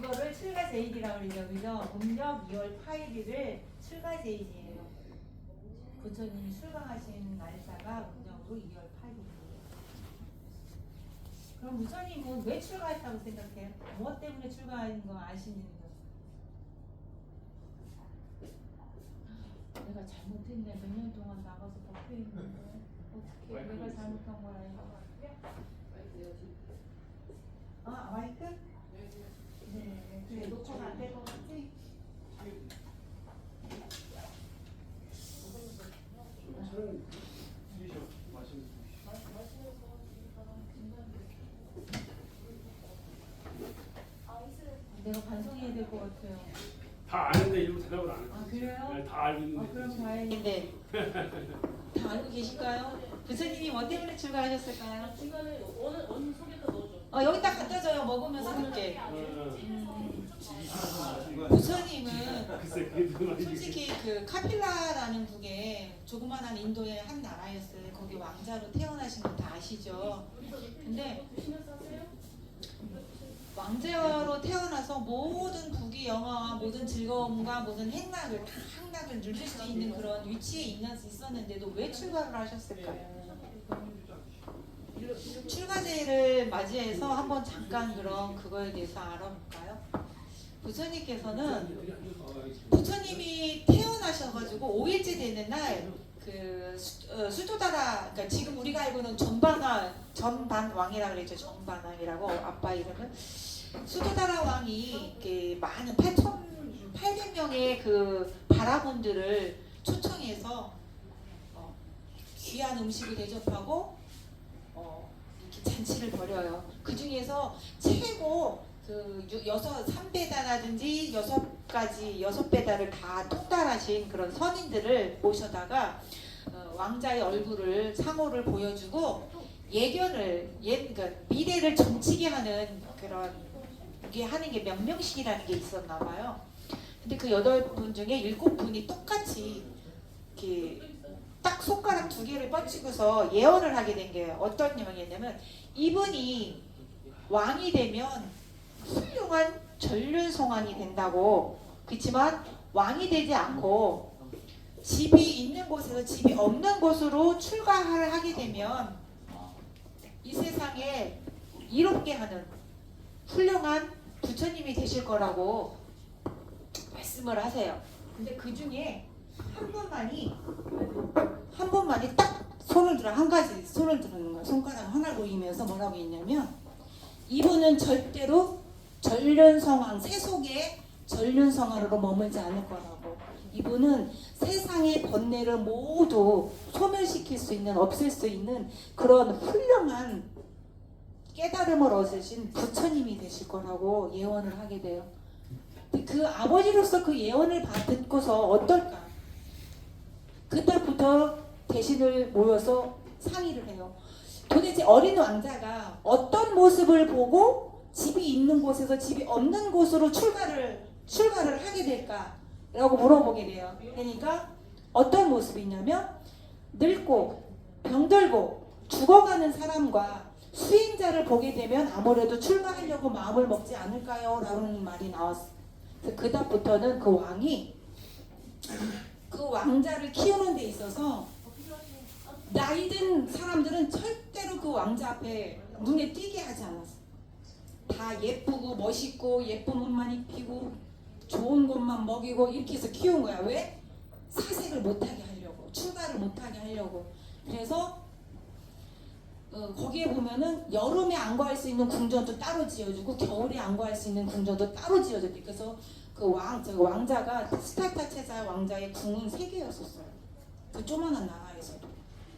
그거를 출가제일이라고 그러죠. 그죠? 음력 2월 8일을 출가제일이에요. 부처님이 출가하신 날짜가 음력으로 2월 8일이에요. 그럼 부처님은 왜 출가했다고 생각해요? 무엇 때문에 출가한 거 아시는 거? 내가 잘못했네. 몇 년 동안 나가서 법회 했는데 어떻게 내가 잘못한 거야 이거? 아 마이크? 네. 그래 녹화가 안 될 것 같지? 내가 반성해야 될 것 같아요. 다 아는데 일부 대답을 안 해요. 아 그래요? 네, 다 알고 있는데. 그럼 다행인데 다 알고 계실까요? 부처님이 뭐 때문에 출가하셨을까요? 중간에 어느 속에다 넣어줘. 여기다 갖다 줘요. 먹으면서 듣게. 부처님은 글쎄 그게 무슨 말인지. 솔직히 그 카필라라는 국에 조그만한 인도의 한 나라였어요. 거기 왕자로 태어나신 거 다 아시죠? 근데 왕자로 태어나서 모든 부귀 영화와 모든 즐거움과 모든 행락을 다 향락을 누릴 수 있는 그런 위치에 있었는데도 왜 출가를 하셨을까요? 출가제를 맞이해서 한번 잠깐 그럼 그거에 대해서 알아볼까요? 부처님이 태어나셔가지고 5일째 되는 날 그 수도다라, 그러니까 지금 우리가 알고는 전반왕이라 그랬죠. 전반왕이라고 아빠 이름은 수도다라 왕이 이렇게 많은 8,800명의 그 바라본들을 초청해서 귀한 음식을 대접하고 이렇게 잔치를 벌여요. 그 중에서 최고 그 3배다라든지 6배다를 다 통달하신 그런 선인들을 모셔다가 왕자의 얼굴을 상호를 보여주고 그러니까 미래를 점치게 하는 그런 이게 하는 게 명명식이라는 게 있었나 봐요. 근데 그 8분 중에 7분이 똑같이 이렇게 딱 손가락 2개를 뻗치고서 예언을 하게 된 게 어떤 내용이냐면 이분이 왕이 되면 훌륭한 전륜성왕이 된다고. 그렇지만 왕이 되지 않고 집이 있는 곳에서 집이 없는 곳으로 출가를 하게 되면 이 세상에 이롭게 하는 훌륭한 부처님이 되실 거라고 말씀을 하세요. 근데 그 중에 한 분만이 딱 손을 들어 한 가지 손을 드는 거예요. 손가락 하나를 보이면서 뭐라고 했냐면 이분은 절대로 전륜성왕 세속의 전륜성왕으로 머물지 않을 거라고. 이분은 세상의 번뇌를 모두 소멸시킬 수 있는 없앨 수 있는 그런 훌륭한 깨달음을 얻으신 부처님이 되실 거라고 예언을 하게 돼요. 그 아버지로서 그 예언을 듣고서 어떨까? 그때부터 대신을 모여서 상의를 해요. 도대체 어린 왕자가 어떤 모습을 보고 집이 있는 곳에서 집이 없는 곳으로 출가를 하게 될까라고 물어보게 돼요. 그러니까 어떤 모습이냐면 늙고 병들고 죽어가는 사람과 수행자를 보게 되면 아무래도 출가하려고 마음을 먹지 않을까요? 라는 말이 나왔어요. 그다음부터는 그 왕이 그 왕자를 키우는 데 있어서 나이 든 사람들은 절대로 그 왕자 앞에 눈에 띄게 하지 않았어요. 다 예쁘고 멋있고 예쁜 옷만 입히고 좋은 것만 먹이고 이렇게 해서 키운 거야. 왜? 사색을 못하게 하려고, 출가를 못하게 하려고. 그래서 거기에 보면은 여름에 안거할 수 있는 궁전도 따로 지어주고 겨울에 안거할 수 있는 궁전도 따로 지어줬대. 그래서 그 왕자가 스타타 체자 왕자의 궁은 3개였었어요. 그 조만한 나라에서도.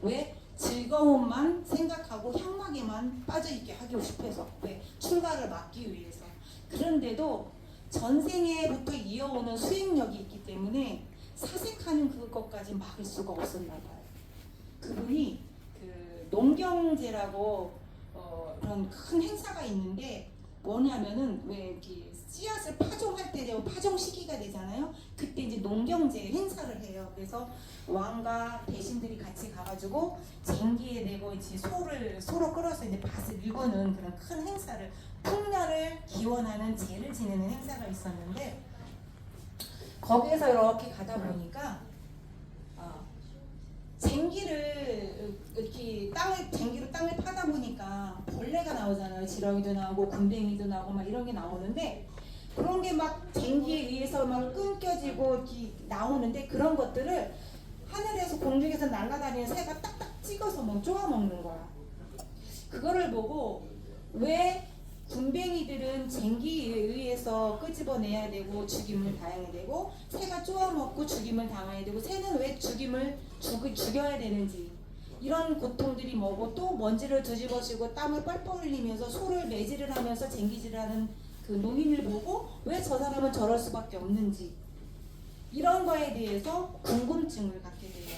왜? 즐거움만 생각하고 향락에만 빠져있게 하고 싶어서. 왜? 출가를 막기 위해서. 그런데도 전생에부터 이어오는 수행력이 있기 때문에 사색하는 그것까지 막을 수가 없었나 봐요. 그분이 그 농경제라고 그런 큰 행사가 있는데 뭐냐면은 왜 이렇게 씨앗을 파종할 때 되고 파종 시기가 되잖아요. 그때 그때 이제 농경제 행사를 해요. 그래서 왕과 대신들이 같이 가가지고 쟁기에 내고 이제 소로 끌어서 이제 밭을 일구는 그런 큰 행사를, 풍년을 기원하는 제를 지내는 행사가 있었는데, 거기에서 이렇게 가다 보니까 쟁기를 이렇게 쟁기로 땅을 파다 보니까 벌레가 나오잖아요. 지렁이도 나오고 군뱅이도 나오고 막 이런 게 나오는데, 그런 게 막 쟁기에 의해서 막 끊겨지고 이렇게 나오는데, 그런 것들을 하늘에서 공중에서 날아다니는 새가 딱딱 찍어서 막 쪼아 먹는 거야. 그거를 보고 왜 군뱅이들은 쟁기에 의해서 끄집어내야 되고 죽임을 당해야 되고, 새가 쪼아먹고 죽임을 당해야 되고, 새는 왜 죽여야 되는지, 이런 고통들이 뭐고, 또 먼지를 뒤집어쓰고 땀을 뻘뻘 흘리면서 소를 매질을 하면서 쟁기질을 하는 그 농인을 보고 왜 저 사람은 저럴 수밖에 없는지, 이런 거에 대해서 궁금증을 갖게 돼요.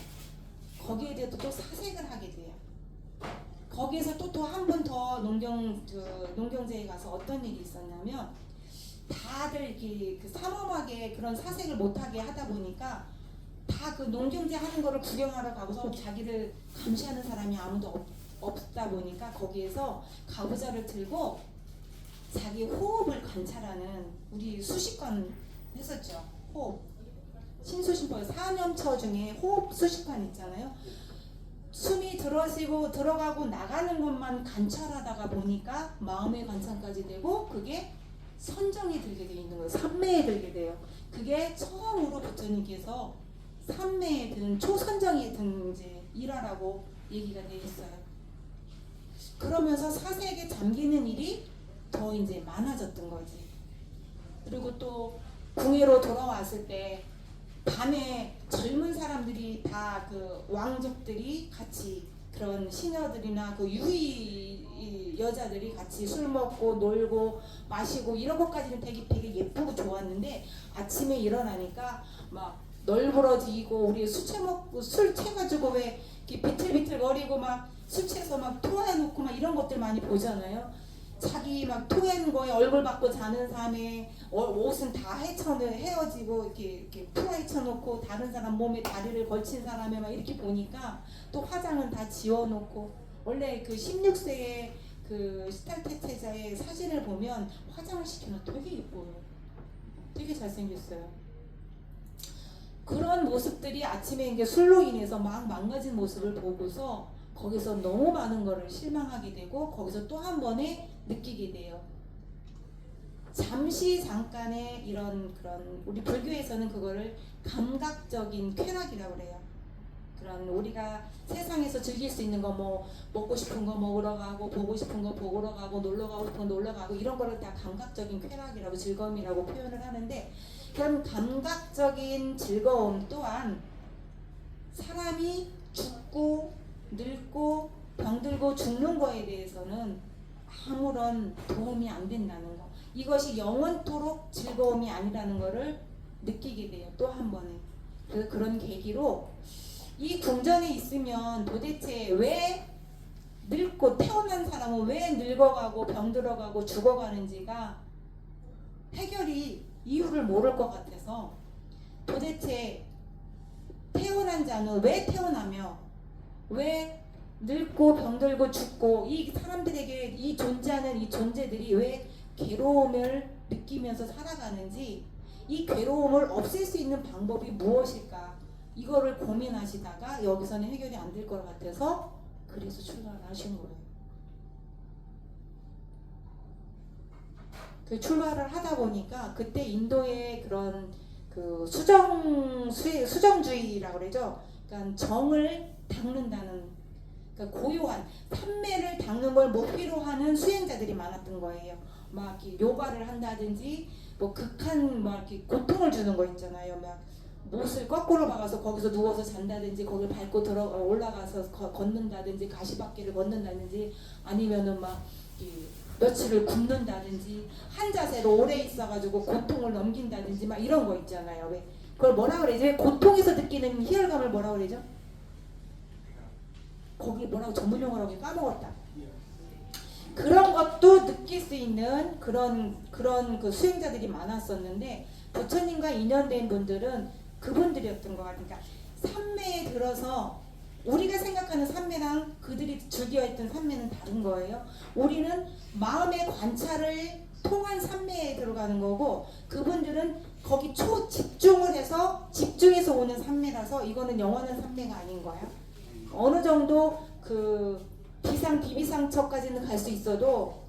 거기에 대해서 또 사색을 하게 돼요. 거기에서 또 한 번 더 농경제에 가서 어떤 일이 있었냐면, 다들 이렇게 그 삼엄하게 그런 사색을 못하게 하다 보니까 다 그 농경제 하는 거를 구경하러 가고서 자기를 감시하는 사람이 아무도 없다 보니까, 거기에서 가부좌를 들고 자기 호흡을 관찰하는, 우리 수식관 했었죠. 호흡. 신수신법 4년처 중에 호흡 수식관 있잖아요. 숨이 들어가고 나가는 것만 관찰하다가 보니까 마음의 관찰까지 되고, 그게 선정이 들게 돼 있는 거예요. 삼매에 들게 돼요. 그게 처음으로 부처님께서 삼매에 든 초선정에 든 이제 일화라고 얘기가 돼 있어요. 그러면서 사색에 잠기는 일이 더 이제 많아졌던 거지. 그리고 또 궁예로 돌아왔을 때 밤에 젊은 사람들이 다 그 왕족들이 같이, 그런 시녀들이나 그 유희 여자들이 같이 술 먹고 놀고 마시고 이런 것까지는 되게 예쁘고 좋았는데, 아침에 일어나니까 막 널브러지고, 우리 술 채가지고 왜 이렇게 비틀비틀거리고 막 술 취해서 막 토해놓고 막 이런 것들 많이 보잖아요. 자기 막 토한 거에 얼굴 받고 자는 사람의 옷은 다 헤어지고 이렇게 풀어헤쳐놓고, 다른 사람 몸에 다리를 걸친 사람에 막 이렇게 보니까, 또 화장은 다 지워놓고, 원래 그 16세의 그 시탈테체자의 사진을 보면 화장을 시켜놓으면 되게 예뻐요. 되게 잘생겼어요. 그런 모습들이 아침에 이제 술로 인해서 막 망가진 모습을 보고서 거기서 너무 많은 거를 실망하게 되고, 거기서 또 한 번에 느끼게 돼요. 잠깐의 그런 우리 불교에서는 그거를 감각적인 쾌락이라고 그래요. 그런 우리가 세상에서 즐길 수 있는 거, 뭐 먹고 싶은 거 먹으러 가고, 보고 싶은 거 보러 가고, 놀러 가고 싶은 거 놀러 가고, 이런 거를 다 감각적인 쾌락이라고, 즐거움이라고 표현을 하는데, 그런 감각적인 즐거움 또한 사람이 죽고 늙고 병들고 죽는 거에 대해서는 아무런 도움이 안 된다는 거, 이것이 영원토록 즐거움이 아니라는 거를 느끼게 돼요. 또 한 번에. 그래서 그런 계기로 이 궁전에 있으면 도대체 왜 늙고, 태어난 사람은 왜 늙어가고 병들어가고 죽어가는지가 이유를 모를 것 같아서, 도대체 태어난 자는 왜 태어나며, 왜 늙고 병들고 죽고, 이 사람들에게 이 존재하는 이 존재들이 왜 괴로움을 느끼면서 살아가는지, 이 괴로움을 없앨 수 있는 방법이 무엇일까, 이거를 고민하시다가 여기서는 해결이 안 될 것 같아서 그래서 출가를 하신 거예요. 그 출가를 하다 보니까 그때 인도의 그런 그 수정주의라고 그러죠. 그러니까 정을 닦는다는, 그러니까 고요한 삼매를 닦는 걸 목표로 하는 수행자들이 많았던 거예요. 막 이렇게 요가를 한다든지, 뭐 극한 막 이렇게 고통을 주는 거 있잖아요. 막 못을 거꾸로 박아서 거기서 누워서 잔다든지, 거기를 밟고 올라가서 걷는다든지, 가시밭길을 걷는다든지, 아니면은 막 며칠을 굶는다든지, 한 자세로 오래 있어가지고 고통을 넘긴다든지, 막 이런 거 있잖아요. 왜 그걸 뭐라 그러지? 왜 고통에서 느끼는 희열감을 뭐라 그러죠? 거기 뭐라고 전문 용어라고 까먹었다. 그런 것도 느낄 수 있는 그런 그 수행자들이 많았었는데, 부처님과 인연된 분들은 그분들이었던 것 같아요. 그러니까 삼매에 들어서 우리가 생각하는 삼매랑 그들이 즐겨했던 삼매는 다른 거예요. 우리는 마음의 관찰을 통한 삼매에 들어가는 거고 그분들은 거기 초집중을 해서 집중해서 오는 삼매라서 이거는 영원한 삼매가 아닌 거야. 어느 정도 그 비비상처까지는 갈 수 있어도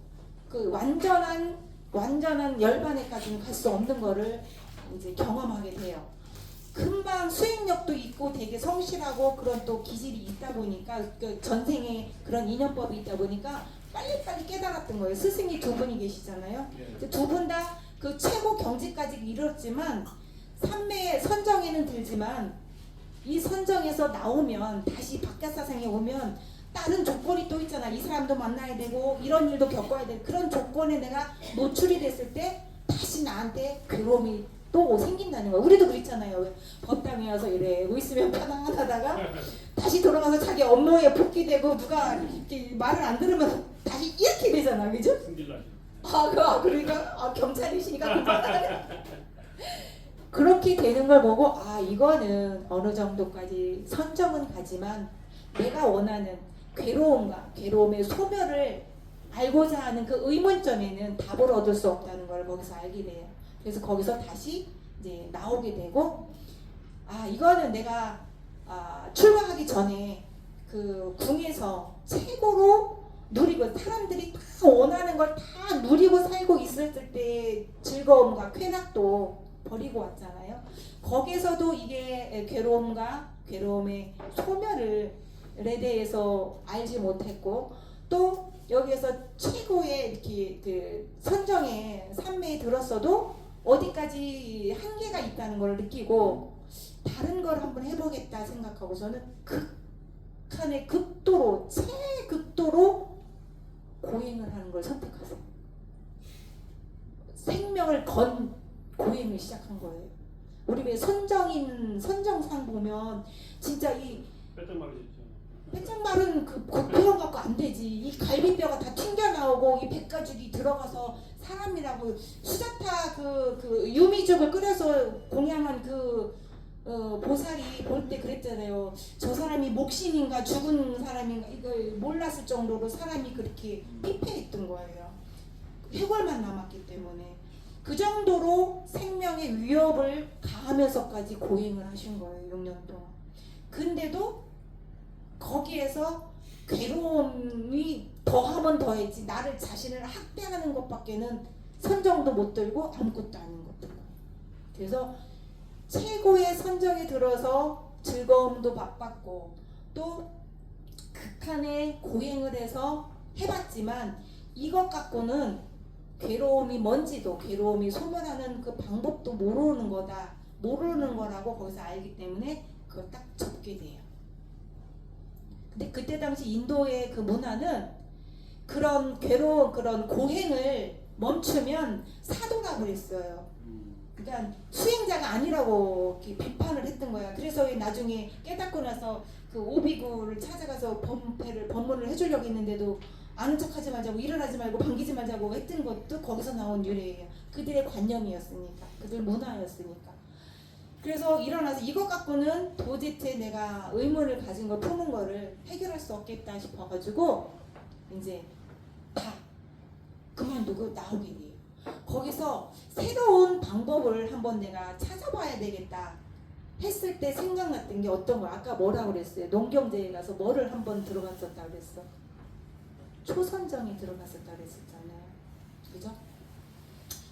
그 완전한 열반에까지는 갈 수 없는 거를 이제 경험하게 돼요. 금방 수행력도 있고 되게 성실하고 그런 또 기질이 있다 보니까 그 전생에 그런 인연법이 있다 보니까 빨리빨리 깨달았던 거예요. 스승이 두 분이 계시잖아요. 두 분 다 그 최고 경지까지 이뤘지만 삼매의 선정에는 들지만 이 선정에서 나오면 다시 박야사상에 오면 다른 조건이 또 있잖아. 이 사람도 만나야 되고 이런 일도 겪어야 되고 그런 조건에 내가 노출이 됐을 때 다시 나한테 괴로움이 또 생긴다는 거야. 우리도 그렇잖아요. 왜 법당에 와서 이래 있으면 편안하다가 다시 돌아가서 자기 업무에 복귀되고 누가 이렇게 말을 안 들으면 다시 이렇게 되잖아. 그죠? 승질나죠. 그러니까 경찰이시니까 그만하네. 그렇게 되는 걸 보고 이거는 어느 정도까지 선정은 가지만 내가 원하는 괴로움의 소멸을 알고자 하는 그 의문점에는 답을 얻을 수 없다는 걸 거기서 알게 돼요. 그래서 거기서 다시 이제 나오게 되고 이거는 내가 출가하기 전에 그 궁에서 최고로 누리고 사람들이 다 원하는 걸 다 누리고 살고 있었을 때 즐거움과 쾌락도 버리고 왔잖아요. 거기서도 이게 괴로움의 소멸에 대해서 알지 못했고 또 여기에서 최고의 이렇게 그 선정의 삼매에 들었어도 어디까지 한계가 있다는 걸 느끼고 다른 걸 한번 해보겠다 생각하고서는 극한의 최극도로 고행을 하는 걸 선택하세요. 생명을 건 고행을 시작한 거예요. 우리 왜 선정상 보면 진짜 이 빼짝말은 그런 갖고 안 되지. 이 갈비뼈가 다 튕겨 나오고 이 백가죽이 들어가서 사람이라고 수자타 그 유미죽을 끓여서 공양한 보살이 볼 때 그랬잖아요. 저 사람이 목신인가 죽은 사람인가 이걸 몰랐을 정도로 사람이 그렇게 피폐했던 거예요. 해골만 남았기 때문에 그 정도로 생명의 위협을 가하면서까지 고행을 하신 거예요. 6년 동안. 근데도 거기에서 괴로움이 더하면 더했지 나를 자신을 학대하는 것밖에는 선정도 못 들고 아무것도 아닌 것들. 그래서 최고의 선정에 들어서 즐거움도 맛봤고 또 극한의 고행을 해서 해봤지만 이것 갖고는 괴로움이 뭔지도 괴로움이 소멸하는 그 방법도 모르는 거라고 거기서 알기 때문에 그걸 딱 접게 돼요. 근데 그때 당시 인도의 그 문화는 그런 그런 고행을 멈추면 사도라고 그랬어요. 그러니까 수행자가 아니라고 이렇게 비판을 했던 거야. 그래서 나중에 깨닫고 나서 그 오비구를 찾아가서 법문을 해주려고 했는데도 아는 척하지 말자고 일어나지 말고 반기지 말자고 했던 것도 거기서 나온 유래예요. 그들의 관념이었으니까, 그들 문화였으니까. 그래서 일어나서 이것 갖고는 도대체 내가 의문을 가진 걸 푸는 거를 해결할 수 없겠다 싶어가지고 이제 다 그만두고 나오게 돼요. 거기서 새로운 방법을 한번 내가 찾아봐야 되겠다 했을 때 생각났던 게 어떤 거야? 아까 뭐라고 그랬어요? 농경제에 가서 뭐를 한번 들어갔었다 그랬어? 초선정에 들어갔었다 그랬었잖아요. 그죠?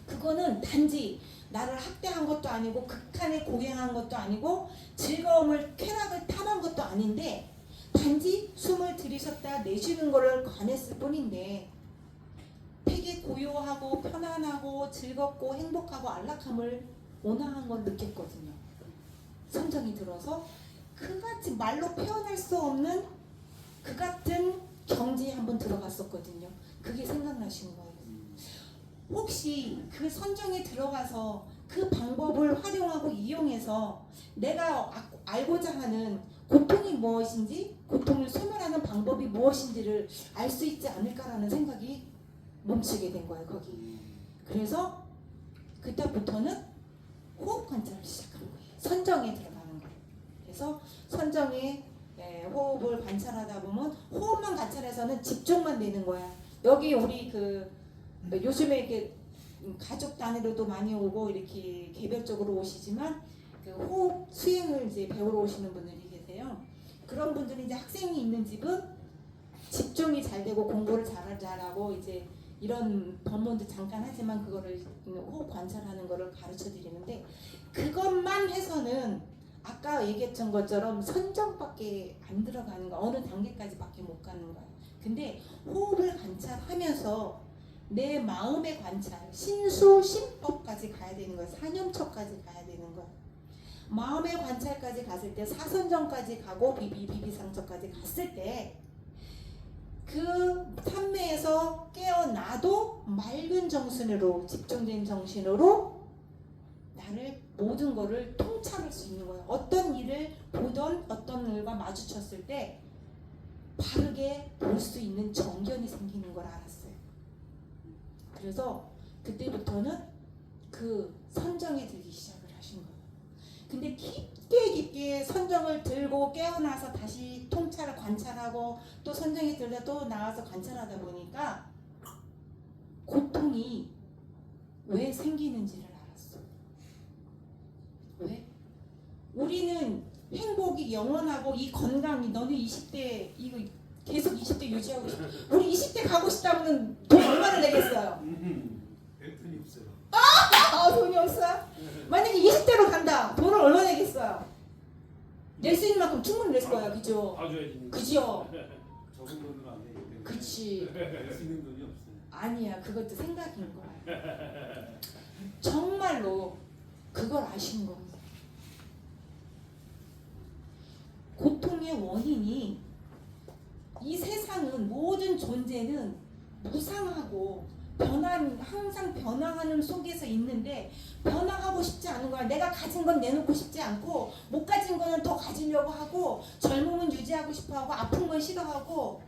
그거는 단지 나를 학대한 것도 아니고 극한에 고행한 것도 아니고 즐거움을 쾌락을 탐한 것도 아닌데 단지 숨을 들이셨다 내쉬는 거를 관했을 뿐인데 되게 고요하고 편안하고 즐겁고 행복하고 안락함을 온화한 걸 느꼈거든요. 선정이 들어서 그같이 말로 표현할 수 없는 그 같은 경지에 한번 들어갔었거든요. 그게 생각나신 거예요. 혹시 그 선정에 들어가서 그 방법을 활용하고 이용해서 내가 알고자 하는 고통이 무엇인지 고통을 소멸하는 방법이 무엇인지를 알 수 있지 않을까라는 생각이 멈추게 된 거예요. 거기. 그래서 그때부터는 호흡 관찰을 시작한 거예요. 선정에 들어가는 거예요. 그래서 선정에 호흡을 관찰하다 보면 호흡만 관찰해서는 집중만 되는 거야. 여기 우리 그 요즘에 이렇게 가족 단위로도 많이 오고 이렇게 개별적으로 오시지만 그 호흡 수행을 이제 배우러 오시는 분들이 계세요. 그런 분들이 이제 학생이 있는 집은 집중이 잘 되고 공부를 잘하고 이제 이런 법문도 잠깐 하지만 그거를 호흡 관찰하는 거를 가르쳐 드리는데 그것만 해서는 아까 얘기했던 것처럼 선정밖에 안 들어가는 거 어느 단계까지밖에 못 가는 거야. 근데 호흡을 관찰하면서 내 마음의 관찰, 신수신법까지 가야 되는 거야. 사념처까지 가야 되는 거야. 마음의 관찰까지 갔을 때 사선정까지 가고 비비상처까지 갔을 때 그 삼매에서 깨어나도 맑은 정신으로 집중된 정신으로 나를 모든 거를 통찰할 수 있는 거야. 어떤 일을 보던 어떤 일과 마주쳤을 때 바르게 볼 수 있는 정견이 생기는 걸 알았어요. 그래서 그때부터는 그 선정에 들기 시작을 하신 거예요. 근데 깊게 선정을 들고 깨어나서 다시 통찰을 관찰하고 또 선정에 들다 또 나와서 관찰하다 보니까 고통이 왜 생기는지를 알았어. 왜? 우리는 행복이 영원하고 이 건강이 너는 20대 이거 계속 20대 유지하고 싶어. 우리 20대 가고 싶다면 돈 얼마나 내겠어요? 돈 없어요. 돈이 없어요? 만약에 20대로 간다. 돈을 얼마 내겠어요? 낼 수 있는 만큼 충분히 낼 거야. 그죠? 봐줘야지. 그죠? 적은 돈으로 안 되기 때문에 그치. 낼수 있는 돈이 없어요. 아니야. 그것도 생각인 거야. 정말로 그걸 아신 거예요. 고통의 원인이 이 세상은 모든 존재는 무상하고 항상 변화하는 속에서 있는데 변화하고 싶지 않은 거야. 내가 가진 건 내놓고 싶지 않고 못 가진 거는 더 가지려고 하고 젊음은 유지하고 싶어하고 아픈 건 싫어하고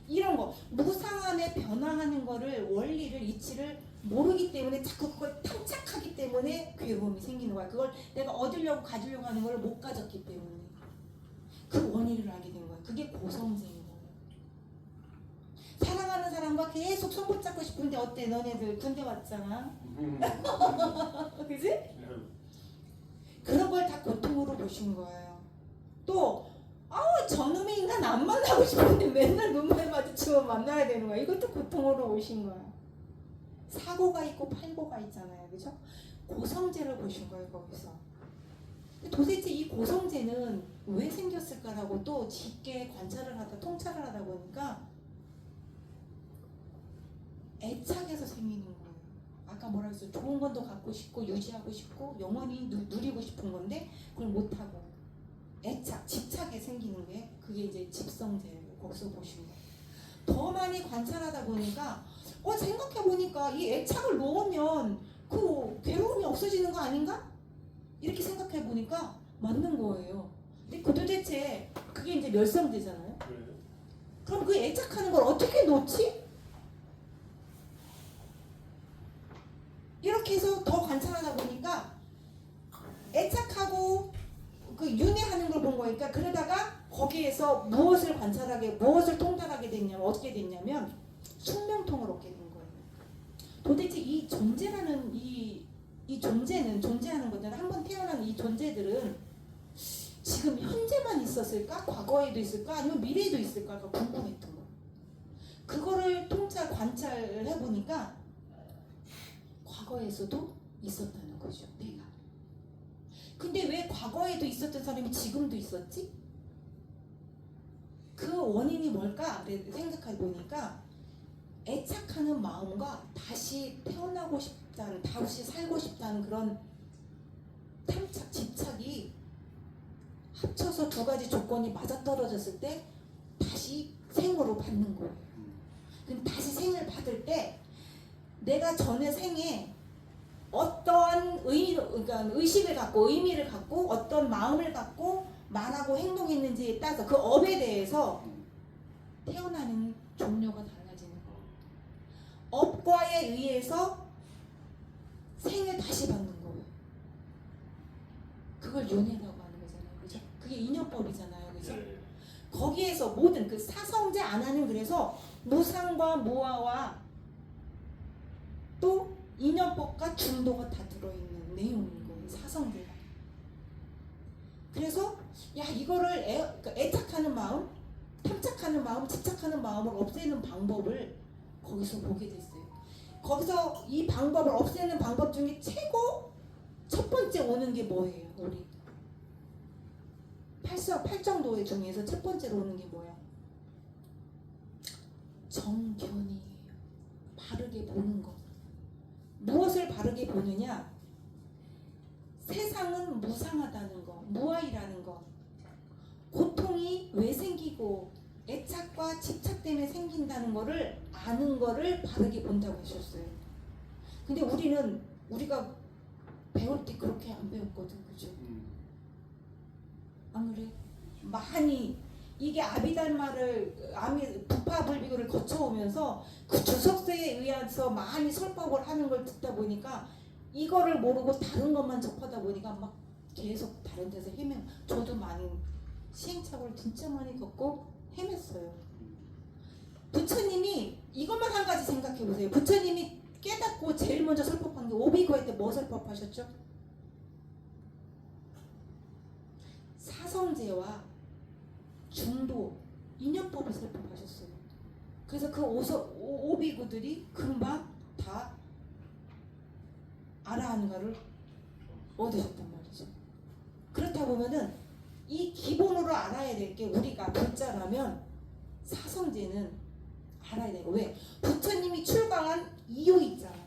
이런 거 무상함에 변화하는 거를 원리를 이치를 모르기 때문에 자꾸 그걸 탐착하기 때문에 괴로움이 생기는 거야. 그걸 내가 얻으려고 가지려고 하는 걸 못 가졌기 때문에 그 원인을 알게 된 거야. 그게 고성생인 거야. 사랑하는 사람과 계속 손 붙잡고 싶은데 어때? 너네들 군대 왔잖아. 그지? 그런 걸 다 고통으로 보신 거예요. 또 저놈의 인간 안 만나고 싶은데 맨날 눈만 마주치면 만나야 되는 거야. 이것도 고통으로 오신 거야. 사고가 있고 팔고가 있잖아요. 그죠? 고성제를 보신 거예요. 거기서. 도대체 이 고성제는 왜 생겼을까라고 또 깊게 관찰을 하다 통찰을 하다 보니까 애착에서 생기는 거예요. 아까 뭐라 했어요? 좋은 건 더 갖고 싶고 유지하고 싶고 영원히 누리고 싶은 건데 그걸 못하고 애착, 집착에 생기는 게 그게 이제 집성제예요. 거기서 보신 거예요. 더 많이 관찰하다 보니까 생각해보니까 이 애착을 놓으면 그 괴로움이 없어지는 거 아닌가? 이렇게 생각해보니까 맞는 거예요. 근데 도대체 그게 이제 멸성되잖아요. 그럼 그 애착하는 걸 어떻게 놓지? 이렇게 해서 더 관찰하다 보니까 애착하고 그 윤회하는 걸 본 거니까 그러다가 거기에서 무엇을 관찰하게 무엇을 통달하게 됐냐면 어떻게 됐냐면 숙명통을 얻게 된 거예요. 도대체 이 존재라는 이 존재는 존재하는 것들은 한번 태어난 이 존재들은 지금 현재만 있었을까? 과거에도 있을까? 아니면 미래에도 있을까가 궁금했던 거예요. 그거를 통찰 관찰을 해보니까 과거에서도 있었다는 거죠. 내가. 근데 왜 과거에도 있었던 사람이 지금도 있었지? 그 원인이 뭘까? 생각해 보니까 애착하는 마음과 다시 태어나고 싶다는, 다시 살고 싶다는 그런 탐착, 집착이 합쳐서 두 가지 조건이 맞아떨어졌을 때 다시 생으로 받는 거예요. 그럼 다시 생을 받을 때 내가 전에 생에 어떠한 그러니까 의식을 갖고 의미를 갖고 어떤 마음을 갖고 말하고 행동했는지에 따라서 그 업에 대해서 태어나는 종류가 달라지는 거예요. 업과에 의해서 생을 다시 받는 거예요. 그걸 윤회라고 하는 거잖아요. 그죠? 그게 인연법이잖아요. 그죠? 네. 거기에서 모든 그 사성제 안하는 그래서 무상과 무아와 또 인연법과 중도가 다 들어있는 내용인 거예요. 사성제가. 그래서 야 이거를 애착하는 마음, 탐착하는 마음, 집착하는 마음을 없애는 방법을 거기서 보게 됐어요. 거기서 이 방법을 없애는 방법 중에 최고 첫 번째 오는 게 뭐예요? 우리 팔정도의 중에서 첫 번째로 오는 게 뭐야? 정견이에요. 바르게 보는 거. 무엇을 바르게 보느냐? 세상은 무상하다는 거, 무아이라는 거. 고통이 왜 생기고 애착과 집착 때문에 생긴다는 거를 아는 거를 바르게 본다고 하셨어요. 근데 우리가 배울 때 그렇게 안 배웠거든, 그죠? 안 그래? 많이 이게 부파불비구를 거쳐오면서 그 주석서에 의해서 많이 설법을 하는 걸 듣다 보니까 이거를 모르고 다른 것만 접하다 보니까 막 계속 다른 데서 저도 많이 시행착오를 진짜 많이 겪고 헤맸어요. 부처님이 이것만 한 가지 생각해 보세요. 부처님이 깨닫고 제일 먼저 설법한 게 오비고에 때 뭐 설법하셨죠? 사성제와 중도 인연법을 설법하셨어요. 그래서 그 오비구들이 금방 다 아라한가를 얻으셨단 말이죠. 그렇다 보면은 이 기본으로 알아야 될 게 우리가 불자라면 사성제는 알아야 돼요. 왜? 부처님이 출가한 이유 있잖아.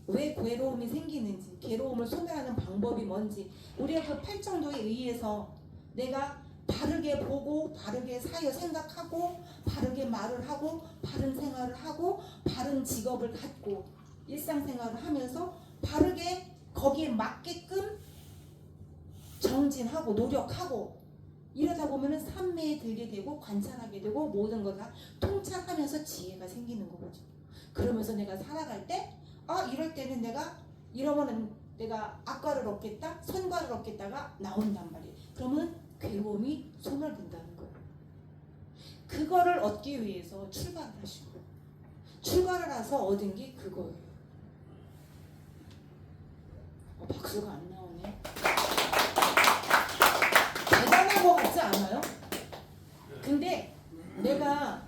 왜 괴로움이 생기는지, 괴로움을 소멸하는 방법이 뭔지, 우리가 그 팔정도에 의해서 내가 바르게 보고 바르게 생각하고 바르게 말을 하고 바른 생활을 하고 바른 직업을 갖고 일상생활을 하면서 바르게 거기에 맞게끔 정진하고 노력하고 이러다 보면은 삼매에 들게 되고 관찰하게 되고 모든 걸 다 통찰하면서 지혜가 생기는 거죠. 그러면서 내가 살아갈 때 이럴 때는 이러면은 내가 악과를 얻겠다, 선과를 얻겠다가 나온단 말이에요. 그러면 괴로움이 소멸된다는 거예요. 그거를 얻기 위해서 출가를 하시고 출가를 해서 얻은 게 그거예요. 박수가 안 나오네. 대단한 것 같지 않아요? 근데 내가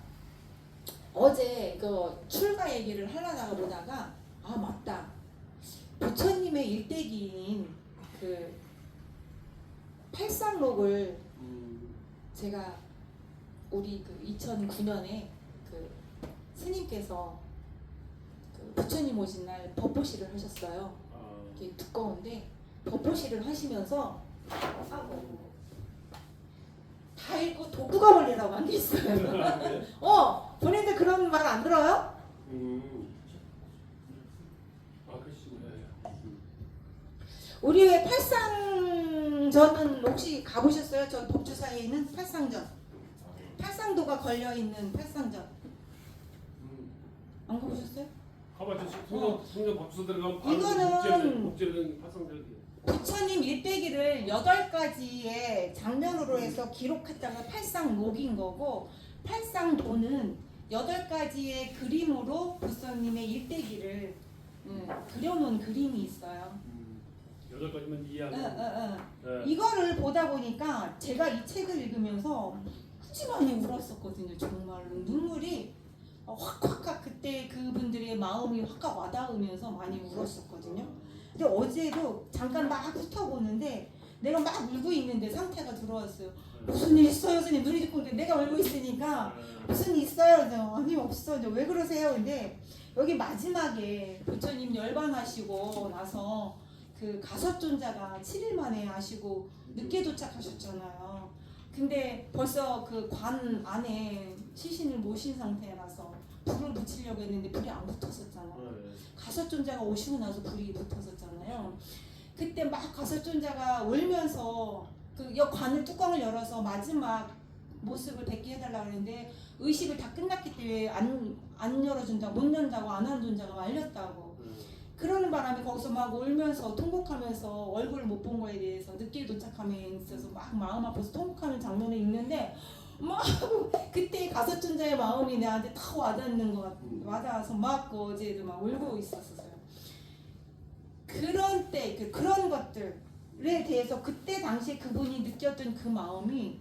어제 그 출가 얘기를 하려다가 보다가 맞다. 부처님의 일대기인 그 팔상록을 제가 우리 그 2009년에 그 스님께서 그 부처님 오신 날 법보시를 하셨어요. 이게 두꺼운데 법보시를 하시면서 다 읽고 독구가 걸리라고 한 게 있어요. 본인들 그런 말 안 들어요? 우리 왜 팔상전은 혹시 가보셨어요? 저 법주사에 있는 팔상전, 팔상도가 걸려 있는 팔상전 안 가보셨어요? 가봤죠. 성전 법수 들어가면 이거는 목재는 화성적이에요. 부처님 일대기를 8가지의 장면으로 해서 기록했다가 팔상록인 거고, 팔상도는 8가지의 그림으로 부처님의 일대기를 그려놓은 그림이 있어요. 8가지만 이해하고. 네. 이거를 보다 보니까 제가 이 책을 읽으면서 무지 많이 울었었거든요. 정말로 눈물이 확 그때 그분들의 마음이 확 와닿으면서 많이 울었었거든요. 근데 어제도 잠깐 막 훑어보는데 내가 막 울고 있는데 상태가 들어왔어요. 무슨 일 있어요, 선생님? 눈이 듣고 있는데 내가 울고 있으니까 무슨 일 있어요? 아니 없어. 왜 그러세요? 근데 여기 마지막에 부처님 열반하시고 나서 그 가섭존자가 7일 만에 하시고 늦게 도착하셨잖아요. 근데 벌써 그 관 안에 시신을 모신 상태라서 불을 붙이려고 했는데 불이 안 붙었었잖아요. 가섭존자가 오시고 나서 불이 붙었었잖아요. 그때 막 가섭존자가 울면서 그 관을 뚜껑을 열어서 마지막 모습을 뵙게 해달라고 했는데 의식을 다 끝났기 때문에 안 열어준다고, 못 연다고 안 하는 존자가 말렸다고. 그러는 바람에 거기서 막 울면서 통곡하면서 얼굴을 못 본 거에 대해서 늦게 도착함에 있어서 막 마음 아파서 통곡하는 장면이 있는데 막 그때 가서천자의 마음이 내한테 다 와닿는 것 같아. 와닿아서 막 어제도 막 울고 있었어요. 그런 때 그런 것들에 대해서 그때 당시에 그분이 느꼈던 그 마음이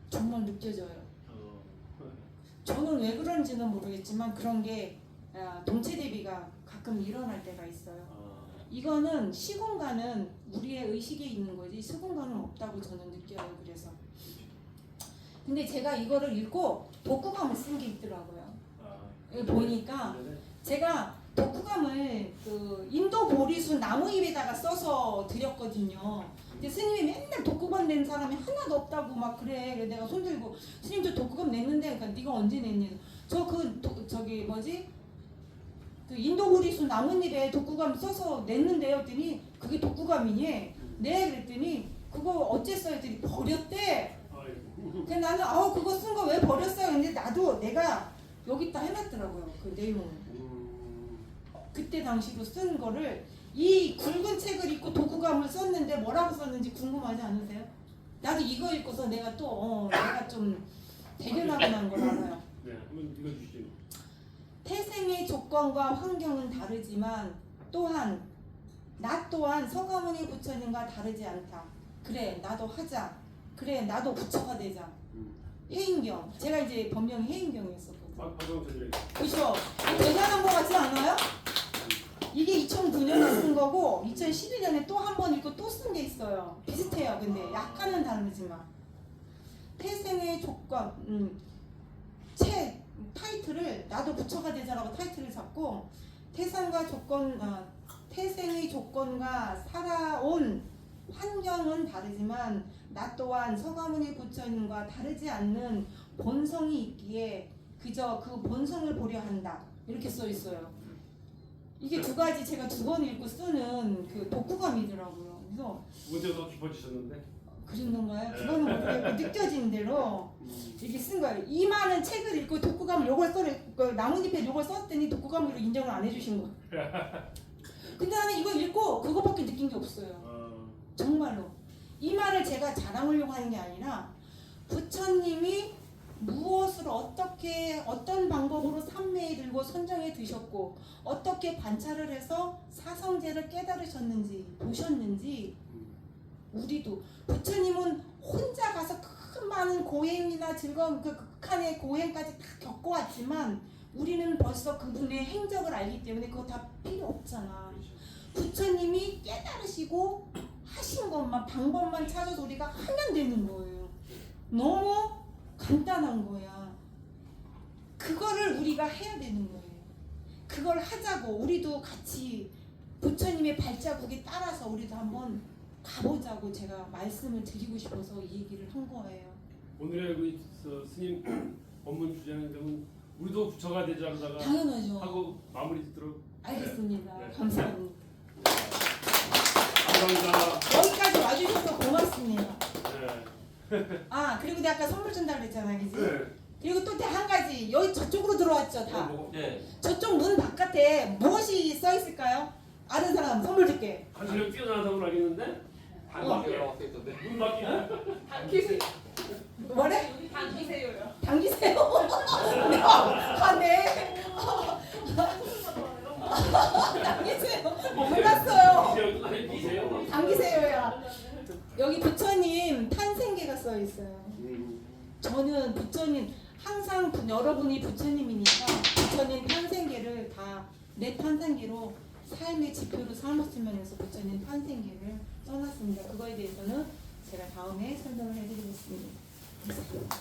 정말 느껴져요. 저는 왜 그런지는 모르겠지만 그런 게 동체 대비가 가끔 일어날 때가 있어요. 이거는 시공간은 우리의 의식에 있는 거지 시공간은 없다고 저는 느껴요. 그래서 근데 제가 이거를 읽고 독후감을 쓴 게 있더라고요. 여기 보니까 제가 독후감을 그 인도 보리수 나무잎에다가 써서 드렸거든요. 근데 스님이 맨날 독후감 낸 사람이 하나도 없다고 막 그래. 그래서 내가 손들고 스님 저 독후감 냈는데 그러니까 네가 언제 냈니? 저 저기 뭐지? 그 인도 보리수 나뭇잎에 독후감 써서 냈는데요. 했더니 그게 독후감이니? 네 그랬더니 그거 어째서 했더니 버렸대. 그래서 나는 그거 쓴 거 왜 버렸어요? 근데 나도 내가 여기다 해놨더라고요. 그 내용을. 그때 당시로 쓴 거를 이 굵은 책을 읽고 독후감을 썼는데 뭐라고 썼는지 궁금하지 않으세요? 나도 이거 읽고서 내가 또 내가 좀 대견하게 걸 알아요. 네, 한번 읽어주시죠. 태생의 조건과 환경은 다르지만 또한 나 또한 서가모니 부처님과 다르지 않다. 그래 나도 하자. 그래 나도 부처가 되자. 해인경. 제가 이제 본명이 해인경이었었거든요. 박성철이. 그렇죠. 대단한 거 같지 않아요? 이게 2009년에 쓴 거고 2011년에 또 한 번 읽고 또 쓴 게 있어요. 비슷해요. 근데 약간은 다르지만 태생의 조건 책 타이틀을 나도 부처가 되자라고 타이틀을 잡고 태생의 조건과 살아온 환경은 다르지만 나 또한 서가모니 부처님과 다르지 않는 본성이 있기에 그저 그 본성을 보려 한다. 이렇게 써 있어요. 이게 두 가지 제가 두 번 읽고 쓰는 그 독후감이더라고요. 그래서 두 번째가 더 깊어지셨는데. 그런 건가요? 그거는 모르겠고 느껴진 대로 이렇게 쓴 거예요. 이 많은 책을 읽고 독후감을 요걸 나뭇잎에 요걸 썼더니 독후감으로 인정을 안 해주신 거예요. 근데 나는 이거 읽고 그거밖에 느낀 게 없어요. 정말로. 이 말을 제가 자랑하려고 하는 게 아니라 부처님이 무엇을 어떻게 어떤 방법으로 삼매에 들고 선정해 두셨고 어떻게 관찰을 해서 사성제를 깨달으셨는지 보셨는지 우리도 부처님은 혼자 가서 큰 많은 고행이나 즐거운 그 극한의 고행까지 다 겪어왔지만 우리는 벌써 그분의 행적을 알기 때문에 그거 다 필요 없잖아. 부처님이 깨달으시고 하신 것만 방법만 찾아서 우리가 하면 되는 거예요. 너무 간단한 거야. 그거를 우리가 해야 되는 거예요. 그걸 하자고 우리도 같이 부처님의 발자국에 따라서 우리도 한번 가보자고 제가 말씀을 드리고 싶어서 이 얘기를 한 거예요. 오늘의 우리 스님 법문 주제는 우리도 부처가 되자 그러다가 당연하죠. 하고 마무리 짓도록. 알겠습니다. 네. 감사합니다. 감사합니다. 여기까지 와주셔서 고맙습니다. 네. 그리고 내가 아까 선물 준다 그랬잖아, 그지? 네. 그리고 또 한 가지 여기 저쪽으로 들어왔죠, 다. 네. 저쪽 문 바깥에 무엇이 써 있을까요? 아는 사람 선물 줄게. 관심력 뛰어나다고 알겠는데 밖에 나왔어 있던데. 문 밖에. 당기세요. 뭐래? 당기세요요. 당기세요. 네. 당기세요. 몰랐어요. 미세요. 당기세요야. 여기 부처님 탄생계가 써 있어요. 저는 부처님 항상 여러분이 부처님이니까 부처님 탄생계를 다 내 탄생계로 삶의 지표로 삼았으면 해서 부처님 탄생계를 써놨습니다. 그거에 대해서는 제가 다음에 설명을 해드리겠습니다. 감사합니다.